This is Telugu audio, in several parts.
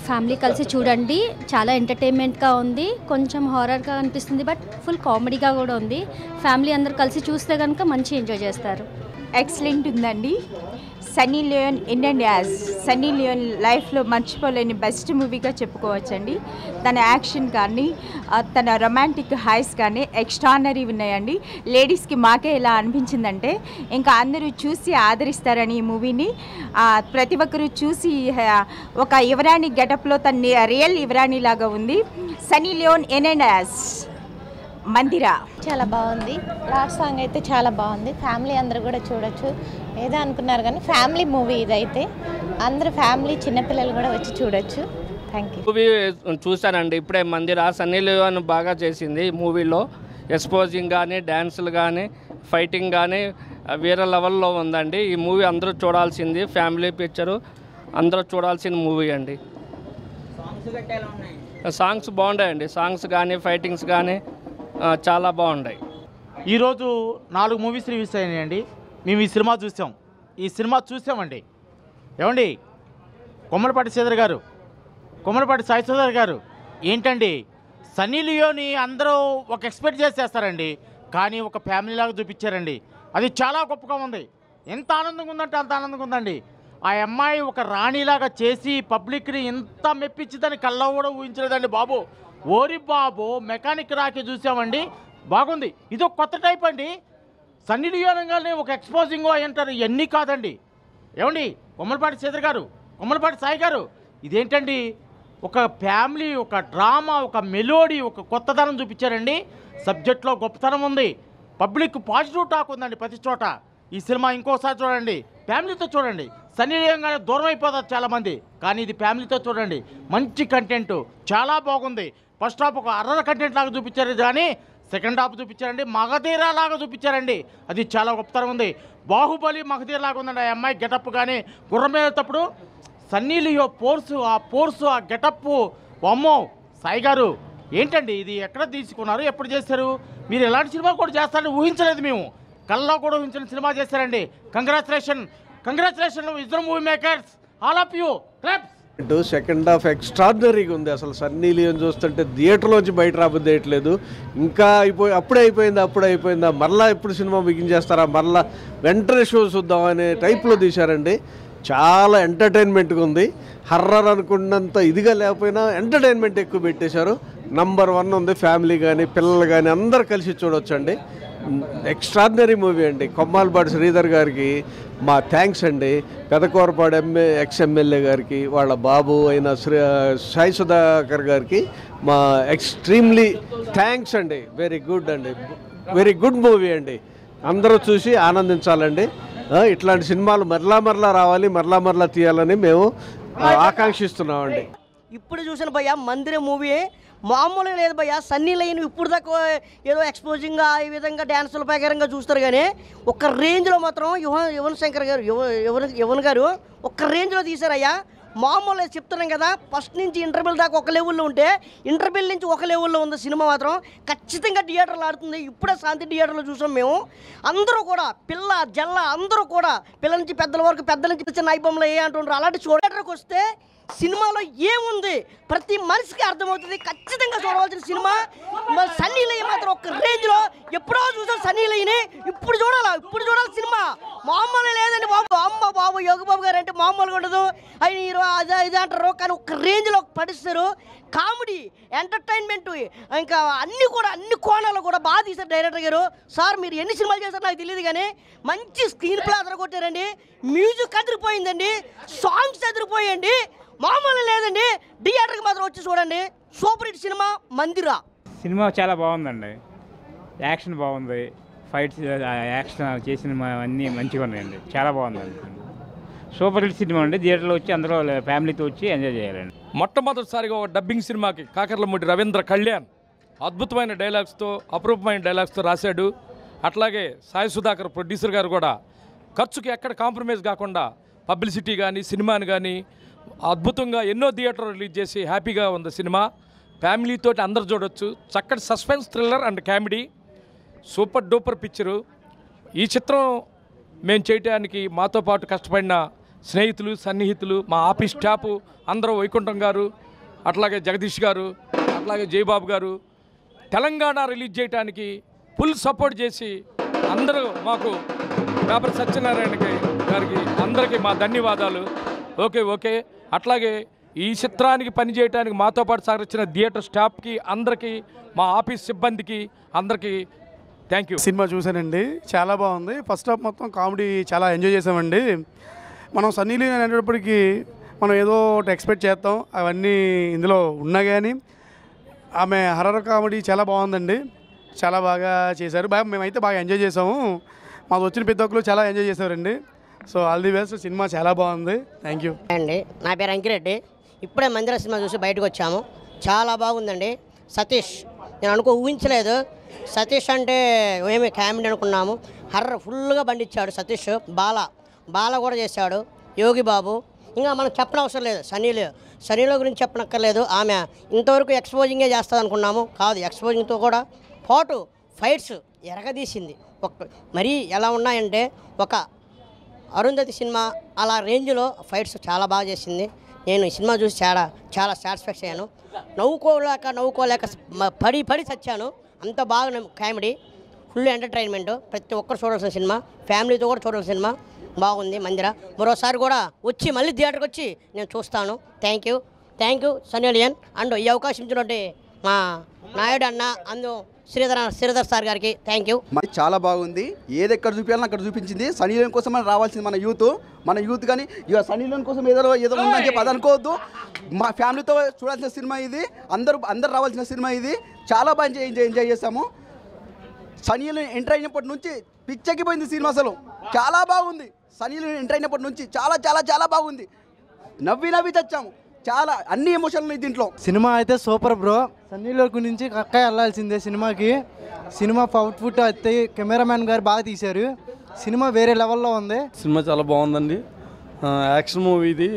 ఫ్యామిలీ కలిసి చూడండి. చాలా ఎంటర్టైన్మెంట్గా ఉంది, కొంచెం హారర్గా అనిపిస్తుంది, బట్ ఫుల్ కామెడీగా కూడా ఉంది. ఫ్యామిలీ అందరు కలిసి చూస్తే కనుక మంచి ఎంజాయ్ చేస్తారు. ఎక్సలెంట్ ఉందండి. Sunny Leone Indian as Sunny Leone లైఫ్లో మర్చిపోలేని బెస్ట్ మూవీగా చెప్పుకోవచ్చండి. తన యాక్షన్ కానీ తన రొమాంటిక్ హైస్ కానీ ఎక్స్ట్రానరీ ఉన్నాయండి. లేడీస్కి మాకే ఎలా అనిపించిందంటే ఇంకా అందరూ చూసి ఆదరిస్తారని ఈ మూవీని ప్రతి ఒక్కరూ చూసి ఒక యువరాణి గెటప్లో తన రియల్ యువరాణి లాగా ఉంది. సన్నీ లియోన్ ఇండియన్ యాజ్ మందిరా చాలా బాగుంది. లాస్ట్ సాంగ్ అయితే చాలా బాగుంది. ఫ్యామిలీ అందరూ కూడా చూడొచ్చు. ఏదో అనుకున్నారు కానీ ఫ్యామిలీ మూవీ ఇదైతే అందరూ ఫ్యామిలీ చిన్నపిల్లలు కూడా వచ్చి చూడొచ్చు. Thank you. మూవీ చూశానండి ఇప్పుడే. మందిరా సన్నీ లియోన్ బాగా చేసింది మూవీలో. ఎక్స్పోజింగ్ కానీ డ్యాన్సులు కానీ ఫైటింగ్ కానీ వేరే లెవెల్లో ఉందండి. ఈ మూవీ అందరూ చూడాల్సింది, ఫ్యామిలీ పిక్చరు, అందరూ చూడాల్సిన మూవీ అండి. సాంగ్స్ బాగున్నాయండి. సాంగ్స్ కానీ ఫైటింగ్స్ కానీ చాలా బాగున్నాయి. ఈరోజు 4 మూవీస్ రిలీజ్ అయినాయండి. మేము ఈ సినిమా చూసామండి. ఏమండి, కొమ్మలపాటి శ్రీధర్ గారు, కొమ్మలపాటి సాయి శ్రీధర్ గారు ఏంటండి, సన్నీ లియోని అందరూ ఒక ఎక్స్పెక్ట్ చేసేస్తారండి, కానీ ఒక ఫ్యామిలీ లాగా చూపించారండి. అది చాలా గొప్పగా ఉంది. ఎంత ఆనందంగా ఉందంటే అంత ఆనందంగా ఉందండి. ఆ అమ్మాయి ఒక రాణిలాగా చేసి పబ్లిక్ని ఎంత మెప్పించిందని కళ్ళ కూడా ఊహించలేదండి బాబు. ఓరి బాబు, మెకానిక్ రాకి చూసామండి, బాగుంది. ఇదొక కొత్త టైప్ అండి. సన్నీ లియోన్ అనగానే ఒక ఎక్స్పోజింగ్ అంటారు, ఇవన్నీ కాదండి. ఏమండి, కొమ్మలపాటి శ్రీధర్ గారు, కొమ్మలపాటి సాయి గారు, ఇదేంటండి, ఒక ఫ్యామిలీ, ఒక డ్రామా, ఒక మెలోడీ, ఒక కొత్తదనం చూపించారండి. సబ్జెక్ట్లో గొప్పతనం ఉంది. పబ్లిక్ పాజిటివ్ టాక్ ఉందండి ప్రతి చోట. ఈ సినిమా ఇంకోసారి చూడండి, ఫ్యామిలీతో చూడండి. సన్నీ లియోన్ గానే దూరం అయిపోతారు చాలామంది, కానీ ఇది ఫ్యామిలీతో చూడండి. మంచి కంటెంట్, చాలా బాగుంది. ఫస్ట్ హాఫ్ ఒక అర్రర్ కంటెంట్ లాగా చూపించారు, కానీ సెకండ్ హాఫ్ చూపించారండి మగధీరా లాగా చూపించారండి. అది చాలా గొప్పతనం ఉంది. బాహుబలి మగధీర లాగా ఉందండి. ఆ అమ్మాయి గెటప్ కానీ గుర్రం మీదప్పుడు సన్నీ లియో ఆ గెటప్, అమ్మో సాయి గారు ఏంటండి ఇది, ఎక్కడ తీసుకున్నారు, ఎప్పుడు చేశారు? మీరు ఎలాంటి సినిమా కూడా చేస్తారని ఊహించలేదు మేము. కళ్ళలో కూడా ఊహించిన సినిమా చేశారండి. కంగ్రాచులేషన్ ఇద్దరు movie makers, all of you, claps. Second half ఎక్స్ట్రాడినరీగా ఉంది. అసలు సన్నీ లియోన్ చూస్తుంటే థియేటర్లోంచి బయట రాబోదేయట్లేదు. ఇంకా అప్పుడే అయిపోయిందా, మరలా ఎప్పుడు సినిమా బిగించేస్తారా, మరలా వెంటనే షో చూద్దాం అనే టైప్లో తీశారండి. చాలా ఎంటర్టైన్మెంట్గా ఉంది. హర్రర్ అనుకున్నంత ఇదిగా లేకపోయినా ఎంటర్టైన్మెంట్ ఎక్కువ పెట్టేశారు. నంబర్ 1 ఉంది. ఫ్యామిలీ కానీ పిల్లలు కానీ అందరు కలిసి చూడొచ్చండి. ఎక్స్ట్రాడినరీ మూవీ అండి. కొమ్మాలపాటి శ్రీధర్ గారికి మా థ్యాంక్స్ అండి. పెదకూరపాడు ఎక్స్-ఎమ్మెల్యే గారికి, వాళ్ళ బాబు అయిన సాయి సుధాకర్ గారికి మా ఎక్స్ట్రీమ్లీ థ్యాంక్స్ అండి. వెరీ గుడ్ అండి, వెరీ గుడ్ మూవీ అండి. అందరూ చూసి ఆనందించాలండి. ఇట్లాంటి సినిమాలు మరలా రావాలి, మరలా తీయాలని మేము ఆకాంక్షిస్తున్నామండి. ఇప్పుడు చూసిన భయ్య మందిర మూవీ మామూలుగా లేదు భయ్య. సన్నీ లియోన్ ఇప్పుడు దాకా ఏదో ఎక్స్పోజింగ్గా ఈ విధంగా డ్యాన్సుల ప్రకారంగా చూస్తారు, కానీ ఒక రేంజ్లో మాత్రం యువన్ గారు ఒక రేంజ్లో తీశారయ్యా. మామూలుగా చెప్తున్నాం కదా, ఫస్ట్ నుంచి ఇంటర్వెల్ దాకా ఒక లెవెల్లో ఉంటే ఇంటర్వెల్ నుంచి ఒక లెవెల్లో ఉంది సినిమా మాత్రం. ఖచ్చితంగా థియేటర్లో ఆడుతుంది. ఇప్పుడే శాంతి థియేటర్లో చూసాం మేము. అందరూ కూడా పిల్ల జల్ల అందరూ కూడా, పిల్లల నుంచి పెద్దల వరకు, పెద్దల నుంచి చిన్న ఐబొమ్మలో ఏ అంటుంటారు, అలాంటి థియేటర్కి వస్తే సినిమాలో ఏముంది ప్రతి మనిషికి అర్థమవుతుంది. ఖచ్చితంగా చూడవలసిన సినిమా. సన్నీ లియోన్ మాత్రం ఒక రేంజ్లో ఎప్పుడో చూసాం సన్నీ లియోన్, ఇప్పుడు చూడాలి సినిమా. మామూలు లేదండి బాబు. అమ్మ బాబు యోగబాబు గారు అంటే మామూలుగా ఉండదు. ఆయన హీరో అది అంటారు, కానీ ఒక రేంజ్లో పడిస్తారు. కామెడీ, ఎంటర్టైన్మెంట్, ఇంకా అన్ని కోణాలు కూడా బాగా తీశారు డైరెక్టర్ గారు. సార్ మీరు ఎన్ని సినిమాలు చేశారో నాకు తెలియదు, కానీ మంచి స్క్రీన్ ప్లే అదరగొట్టారండి. మ్యూజిక్ అదిరిపోయిందండి, సాంగ్స్ అదిరిపోయండి, మామూలు లేదండి. థియేటర్కి మాత్రం వచ్చి చూడండి. సూపర్ హిట్ సినిమా మందిరా. సినిమా చాలా బాగుందండి. యాక్షన్ బాగుంది, ఫైట్స్ యాక్షన్ చేసిన అన్నీ మంచిగా ఉన్నాయండి. చాలా బాగుందండి. సూపర్ హిట్ సినిమా అండి. థియేటర్లో వచ్చి అందరూ ఫ్యామిలీతో వచ్చి ఎంజాయ్ చేయాలండి. మొట్టమొదటిసారిగా ఒక డబ్బింగ్ సినిమాకి కాకర్లమూడి రవీంద్ర కళ్యాణ్ అద్భుతమైన డైలాగ్స్తో, అపరూపమైన డైలాగ్స్తో రాశాడు. అట్లాగే సాయి సుధాకర్ ప్రొడ్యూసర్ గారు కూడా ఖర్చుకి ఎక్కడ కాంప్రమైజ్ కాకుండా పబ్లిసిటీ కానీ సినిమాని కానీ అద్భుతంగా ఎన్నో థియేటర్ రిలీజ్ చేసి హ్యాపీగా ఉంది సినిమా. ఫ్యామిలీతో అందరు చూడొచ్చు. చక్కటి suspense thriller and comedy, super duper picture. ఈ చిత్రం మేము చేయటానికి మాతో పాటు కష్టపడిన స్నేహితులు సన్నిహితులు మా ఆఫీస్ స్టాఫ్ అందరూ వైకుంఠం గారు, అట్లాగే జగదీష్ గారు, అట్లాగే జయబాబు గారు తెలంగాణ రిలీజ్ చేయడానికి ఫుల్ సపోర్ట్ చేసి అందరూ మాకు పేపర్ సత్యనారాయణ గారికి అందరికీ మా ధన్యవాదాలు. ఓకే అట్లాగే ఈ చిత్రానికి పనిచేయడానికి మాతో పాటు సహకరించిన థియేటర్ స్టాఫ్కి అందరికీ మా ఆఫీస్ సిబ్బందికి అందరికీ థ్యాంక్ యూ. సినిమా చూశానండి, చాలా బాగుంది. ఫస్ట్ హాఫ్ మొత్తం కామెడీ చాలా ఎంజాయ్ చేసామండి. మనం సన్నీ లియోన్ అనేటప్పటికీ మనం ఏదో ఒకటి ఎక్స్పెక్ట్ చేస్తాం, అవన్నీ ఇందులో ఉన్నా కానీ ఆమె హర్రర్ కామెడీ చాలా బాగుందండి, చాలా బాగా చేశారు. మేమైతే బాగా ఎంజాయ్ చేసాము, మాకు వచ్చిన ప్రతి ఒక్కరు చాలా ఎంజాయ్ చేశారండి. So all the best, cinema చాలా బాగుంది. థ్యాంక్ యూ అండి. నా పేరు అంకిరెడ్డి. ఇప్పుడే మందిర సినిమా చూసి బయటకు వచ్చాము. చాలా బాగుందండి. సతీష్ నేను ఊహించలేదు. సతీష్ అంటే ఏమి కామెడీ అనుకున్నాము. హర్రర్ ఫుల్గా బండిచ్చాడు సతీష్. బాల కూడా చేశాడు. యోగి బాబు, ఇంకా మనం చెప్పనవసరం లేదు. సనీలో గురించి చెప్పనక్కర్లేదు. ఆమె ఇంతవరకు ఎక్స్పోజింగే చేస్తుంది అనుకున్నాము, కాదు, ఎక్స్పోజింగ్తో కూడా పాటు ఫైట్స్ ఎరగదీసింది. మరీ ఎలా ఉన్నాయంటే ఒక అరుంధతి సినిమా అలా రేంజ్లో ఫైట్స్ చాలా బాగా చేసింది. నేను ఈ సినిమా చూసి చాలా సాటిస్ఫాక్షన్ అయ్యాను. నవ్వుకోలేక పడి చచ్చాను. అంత బాగా కామెడీ, ఫుల్ ఎంటర్టైన్మెంట్. ప్రతి ఒక్కరు చూడాల్సిన సినిమా, ఫ్యామిలీతో కూడా చూడాల్సిన సినిమా. బాగుంది మందిర. మరోసారి కూడా వచ్చి మళ్ళీ థియేటర్కి వచ్చి నేను చూస్తాను. Thank you Sunny Leone. And ఈ అవకాశం ఇచ్చినట్టు మా నాయుడు అన్న అందు శ్రీధర్ సార్ గారికి థ్యాంక్ యూ. చాలా బాగుంది. ఏది ఎక్కడ చూపించాలని అక్కడ చూపించింది. సన్నీ లియోన్ కోసం మనం రావాల్సింది మన యూత్ కానీ ఇక సన్నీ లియోన్ కోసం ఏదో ఉందని చెప్పి అది అనుకోవద్దు. మా ఫ్యామిలీతో చూడాల్సిన సినిమా ఇది. అందరు రావాల్సిన సినిమా ఇది. చాలా బాగా ఎంజాయ్ చేసాము. సన్నీ లియోన్ ఎంటర్ అయినప్పటి నుంచి పిచ్చెక్కిపోయింది సినిమా. అసలు చాలా బాగుంది. సన్నీ లియోన్ ఎంటర్ అయినప్పటి నుంచి చాలా బాగుంది. నవ్వి తెచ్చాము. చాలా అన్ని ఎమోషన్లు దీంట్లో. సినిమా అయితే సూపర్ బ్రో. సన్నీ లియోన్ గురించి అక్కయ్య వెళ్ళాల్సిందే సినిమాకి. సినిమా అవుట్పుట్ అయితే కెమెరామ్యాన్ గారు బాగా తీశారు. సినిమా వేరే లెవెల్లో ఉంది. సినిమా చాలా బాగుందండి. యాక్షన్ మూవీ ఇది.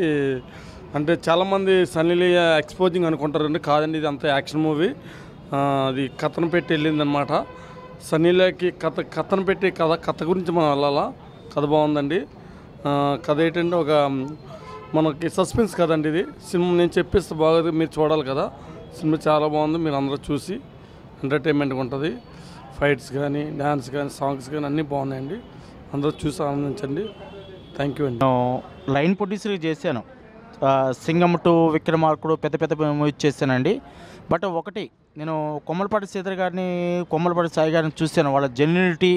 అంటే చాలామంది సన్నీ లియోన్ ఎక్స్పోజింగ్ అనుకుంటారండి, కాదండి, ఇది అంతా యాక్షన్ మూవీ. అది కథను పెట్టి వెళ్ళిందనమాట. సన్నీ లియోన్కి కథను పెట్టి కథ గురించి మనం వెళ్ళాలా. కథ బాగుందండి. కథ ఏంటంటే ఒక మనకి సస్పెన్స్ కదండి ఇది. సినిమా నేను చెప్పేస్తే బాగోదు, మీరు చూడాలి కదా. సినిమా చాలా బాగుంది, మీరు అందరూ చూసి ఎంటర్టైన్మెంట్గా ఉంటుంది. ఫైట్స్ కానీ, డ్యాన్స్ కానీ, సాంగ్స్ కానీ అన్నీ బాగున్నాయండి. అందరూ చూసి ఆనందించండి. థ్యాంక్ యూ అండి. లైన్ ప్రొడ్యూసర్ చేశాను. సింగం 2, విక్రమార్కుడు, పెద్ద మూవీస్ చేశానండి. బట్ ఒకటి, నేను కొమ్మలపాటి శ్రీధర్ గారిని, కొమ్మలపాటి సాయి గారిని చూశాను. వాళ్ళ జెన్యూనిటీ,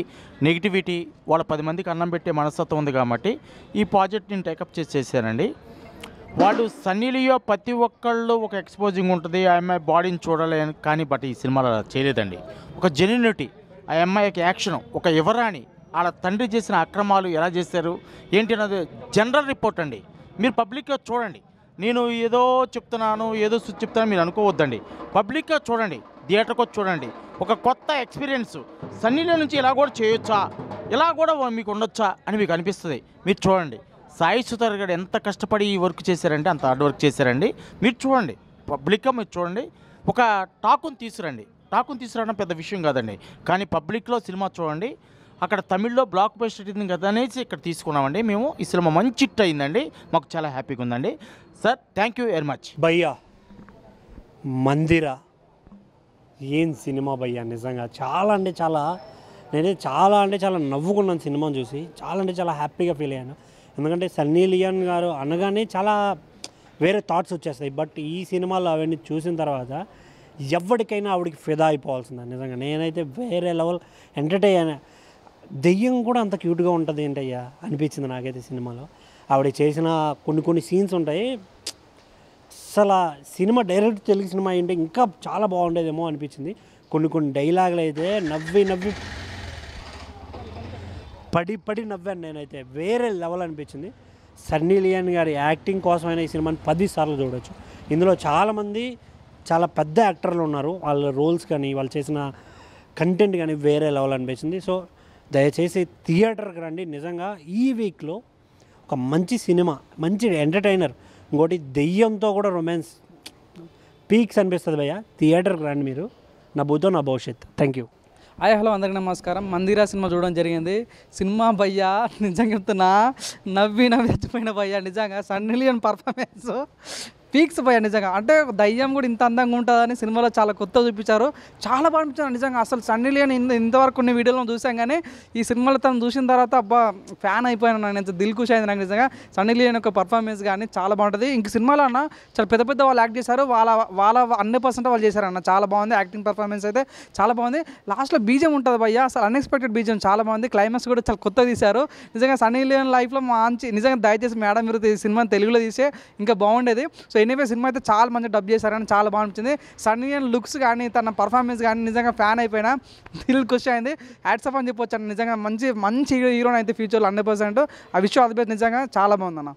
నెగిటివిటీ, వాళ్ళ 10 మందికి అన్నం పెట్టే మనస్తత్వం ఉంది కాబట్టి ఈ ప్రాజెక్ట్ నేను టేకప్ చేశానండి. వాళ్ళు సన్నీ లియోన్ ప్రతి ఒక్కళ్ళు ఒక ఎక్స్పోజింగ్ ఉంటుంది, ఆ అమ్మాయి బాడీని చూడాలి కానీ బట్ ఈ సినిమాలో చేయలేదండి. ఒక జెన్యూనిటీ, ఆ అమ్మాయికి యాక్షన్, ఒక యువరాణి, వాళ్ళ తండ్రి చేసిన అక్రమాలు ఎలా చేశారు ఏంటి అన్నది జనరల్ రిపోర్ట్ అండి. మీరు పబ్లిక్గా చూడండి. నేను ఏదో చెప్తున్నాను మీరు అనుకోవద్దండి. పబ్లిక్గా చూడండి, థియేటర్కి వచ్చి చూడండి. ఒక కొత్త ఎక్స్పీరియన్స్. సన్నీ లియోన్ నుంచి ఇలా కూడా చేయొచ్చా, ఇలా కూడా మీకు ఉండొచ్చా అని మీకు అనిపిస్తుంది. మీరు చూడండి. సాయి సుతార్ గారు ఎంత కష్టపడి ఈ వర్క్ చేశారంటే అంత హార్డ్ వర్క్ చేశారండి. మీరు చూడండి, పబ్లిక్గా మీరు చూడండి. ఒక టాకుని తీసుకురావడం పెద్ద విషయం కాదండి, కానీ పబ్లిక్లో సినిమా చూడండి. అక్కడ తమిళ్లో బ్లాక్ బస్టర్ అయింది కదా అనేసి ఇక్కడ తీసుకున్నామండి మేము. ఈ సినిమా మంచి హిట్ అయిందండి, మాకు చాలా హ్యాపీగా ఉందండి sir. Thank you very much. భయ్యా మందిర ఏం సినిమా భయ్యా, నిజంగా నేనే చాలా నవ్వుకున్నాను సినిమాను చూసి. చాలా హ్యాపీగా ఫీల్ అయ్యాను. ఎందుకంటే సన్నీ లియోన్ గారు అనగానే చాలా వేరే థాట్స్ వచ్చేస్తాయి. బట్ ఈ సినిమాలో అవన్నీ చూసిన తర్వాత ఎవరికైనా ఆవిడకి ఫిదా అయిపోవాల్సిందే. నిజంగా నేనైతే వేరే లెవెల్ ఎంటర్టైన్ అయినా. దెయ్యం కూడా అంత క్యూట్గా ఉంటుంది ఏంటయ్యా అనిపించింది నాకైతే సినిమాలో. ఆవిడ చేసిన కొన్ని సీన్స్ ఉంటాయి. అసలు సినిమా డైరెక్ట్ తెలుగు సినిమా ఏంటి ఇంకా చాలా బాగుండేదేమో అనిపించింది. కొన్ని డైలాగులు అయితే నవ్వి పడి నవ్వాను నేనైతే. వేరే లెవెల్ అనిపించింది. సన్నీ లియోన్ గారి యాక్టింగ్ కోసమైనా ఈ సినిమాని 10 సార్లు చూడవచ్చు. ఇందులో చాలామంది చాలా పెద్ద యాక్టర్లు ఉన్నారు. వాళ్ళ రోల్స్ కానీ వాళ్ళు చేసిన కంటెంట్ కానీ వేరే లెవెల్ అనిపించింది. సో దయచేసి థియేటర్కి రండి. నిజంగా ఈ వీక్లో ఒక మంచి సినిమా, మంచి ఎంటర్టైనర్. ఇంకోటి దెయ్యంతో కూడా రొమాన్స్ పీక్స్ అనిపిస్తుంది భయ్య. థియేటర్కి రండి మీరు. నా భూతో నా భవిష్యత్. Thank you. హాయ్ హలో అందరికీ నమస్కారం. మందిరా సినిమా చూడడం జరిగింది. సినిమా భయ్యా నిజంగా చెప్తున్నా, నవ్వి చచ్చిపోయిన భయ్యా. నిజంగా సన్నీ లియోన్ పర్ఫార్మెన్స్ పీక్స్ భయ్యా. నిజంగా అంటే దయ్యం కూడా ఇంత అందంగా ఉంటుందని సినిమాలో చాలా కొత్త చూపించారు. చాలా బాగా అనిపించారు నిజంగా. అసలు సన్నీ లియోన్ ఇంతవరకు కొన్ని వీడియోలో చూసాం, కానీ ఈ సినిమాలో తను చూసిన తర్వాత అబ్బా ఫ్యాన్ అయిపోయాను. నాకు దిల్ ఖుషి అయింది. నాకు నిజంగా సన్నీ లియోన్ యొక్క పర్ఫార్మెన్స్ కానీ చాలా బాగుంటుంది. ఇంక సినిమాలో అన్న చాలా పెద్ద పెద్ద వాళ్ళు యాక్ట్ చేశారు. వాళ్ళ 100% వాళ్ళు చేశారన్న. చాలా బాగుంది యాక్టింగ్ పర్ఫార్మెన్స్ అయితే చాలా బాగుంది. లాస్ట్లో బీజం ఉంటుంది భయ్యా, అసలు అన్ఎక్స్పెక్టెడ్ బీజం చాలా బాగుంది. క్లైమాక్స్ కూడా చాలా కొత్త తీశారు. నిజంగా సన్నీ లియోన్ లైఫ్లో మంచి నిజంగా దయచేసి మేడం మీరు ఈ సినిమాని తెలుగులో తీసే ఇంకా బాగుండేది. సో ఎనీవే సినిమా అయితే చాలా మంచి డబ్ చేశారని చాలా బాగా అనిపించింది. సన్నీ లియోన్ లుక్స్ కానీ తన పర్ఫార్మెన్స్ కానీ నిజంగా ఫ్యాన్ అయిపోయినా, దిల్ ఖుషి అయింది. హ్యాట్స్ ఆఫ్ అని చెప్పొచ్చు. నిజంగా మంచి హీరోని అయితే ఫ్యూచర్లో 100%. ఆ విషయం అదిపోయి నిజంగా చాలా బాగుందన్న.